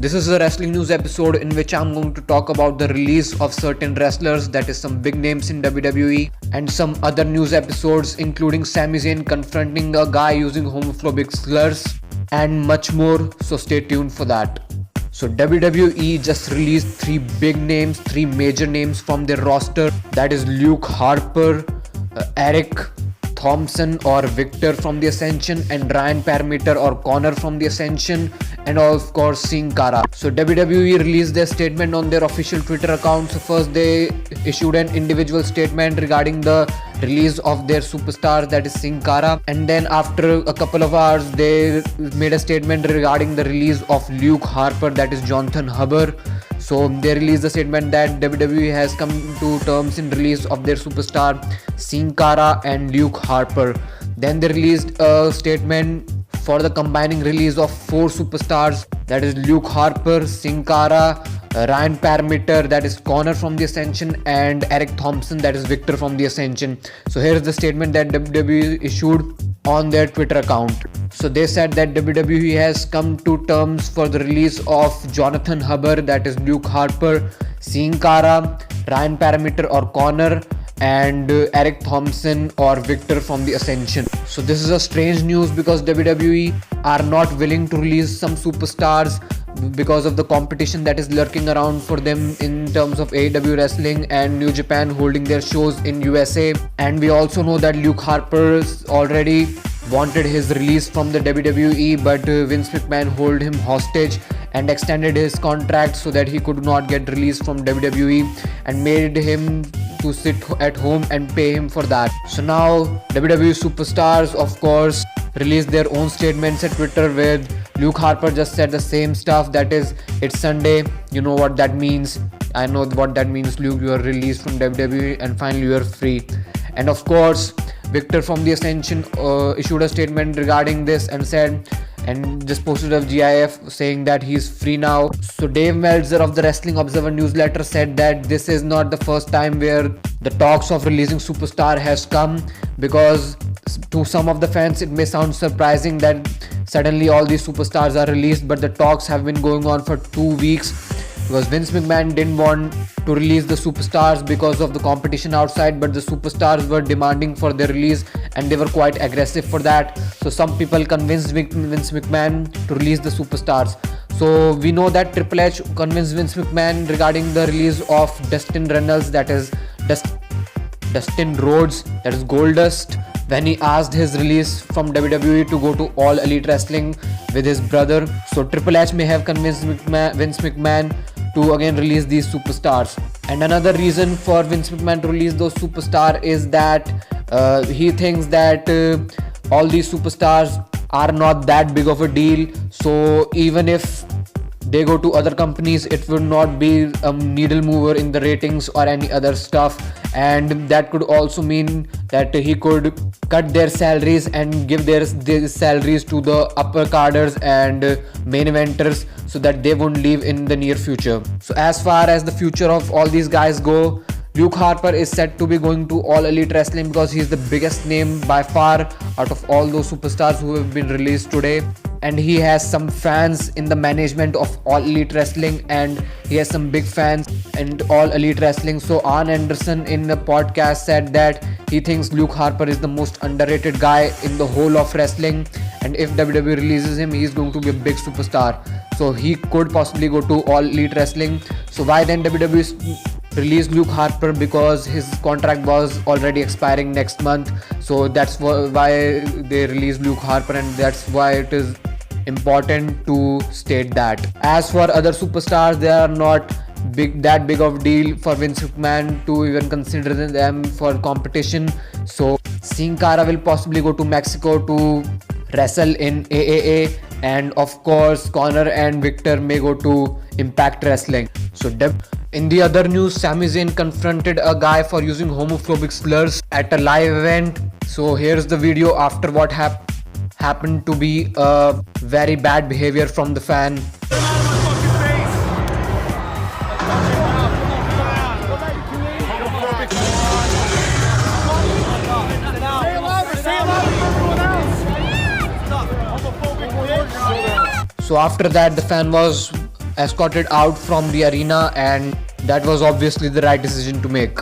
This is a wrestling news episode in which I'm going to talk about the release of certain wrestlers, that is some big names in WWE, and some other news episodes including Sami Zayn confronting a guy using homophobic slurs and much more, so stay tuned for that. So WWE just released three major names from their roster, that is Luke Harper, Eric Thompson or Victor from the Ascension, and Ryan Parameter or Connor from the Ascension, and of course Cara. So WWE released their statement on their official Twitter account. So first they issued an individual statement regarding the release of their superstars, that is Cara, and then after a couple of hours they made a statement regarding the release of Luke Harper, that is Jonathan Huber. So they released the statement that WWE has come to terms in release of their superstar Cara and Luke Harper. Then they released a statement for the combining release of 4 superstars, that is Luke Harper, Cara, Ryan Parameter, that is Connor from the Ascension, and Eric Thompson, that is Victor from the Ascension. So here's the statement that WWE issued on their Twitter account. So they said that WWE has come to terms for the release of Jonathan Huber, that is Luke Harper, Cara, Ryan Parameter or Connor, and Eric Thompson or Victor from the Ascension. So this is a strange news because WWE are not willing to release some superstars because of the competition that is lurking around for them in terms of AEW wrestling and New Japan holding their shows in USA. And we also know that Luke Harper already wanted his release from the WWE, but Vince McMahon held him hostage and extended his contract so that he could not get released from WWE and made him to sit at home and pay him for that. So now WWE superstars of course released their own statements at Twitter, with Luke Harper just said the same stuff, that is, it's Sunday, you know what that means. I know what that means, Luke, you are released from WWE and finally you are free. And of course Victor from the Ascension issued a statement regarding this and said, and just posted a GIF saying that he's free now. So Dave Meltzer of the Wrestling Observer newsletter said that this is not the first time where the talks of releasing superstar has come, because to some of the fans it may sound surprising that suddenly all these superstars are released, but the talks have been going on for 2 weeks, because Vince McMahon didn't want to release the superstars because of the competition outside, but the superstars were demanding for their release and they were quite aggressive for that. So some people convinced Vince McMahon to release the superstars. So we know that Triple H convinced Vince McMahon regarding the release of Dustin Reynolds, that is Dustin Rhodes, that is Goldust, when he asked his release from WWE to go to All Elite Wrestling with his brother. So Triple H may have convinced Vince McMahon to again release these superstars. And another reason for Vince McMahon to release those superstars is that he thinks that all these superstars are not that big of a deal. So even if they go to other companies, it would not be a needle mover in the ratings or any other stuff, and that could also mean that he could cut their salaries and give their salaries to the upper carders and main eventers so that they won't leave in the near future. So as far as the future of all these guys go, Luke Harper is said to be going to All Elite Wrestling because he's the biggest name by far out of all those superstars who have been released today, and he has some fans in the management of All Elite Wrestling, and he has some big fans in All Elite Wrestling. So Arn Anderson in a podcast said that he thinks Luke Harper is the most underrated guy in the whole of wrestling, and if WWE releases him, he's going to be a big superstar. So he could possibly go to All Elite Wrestling. So why then WWE released Luke Harper? Because his contract was already expiring next month, so that's why they released Luke Harper, and that's why it is important to state that. As for other superstars, they are not that big of a deal for Vince McMahon to even consider them for competition. So Cara will possibly go to Mexico to wrestle in AAA, and of course Connor and Victor may go to Impact Wrestling. So in the other news, Sami Zayn confronted a guy for using homophobic slurs at a live event. So here's the video after what happened to be a very bad behavior from the fan. So after that, the fan was escorted out from the arena, and that was obviously the right decision to make.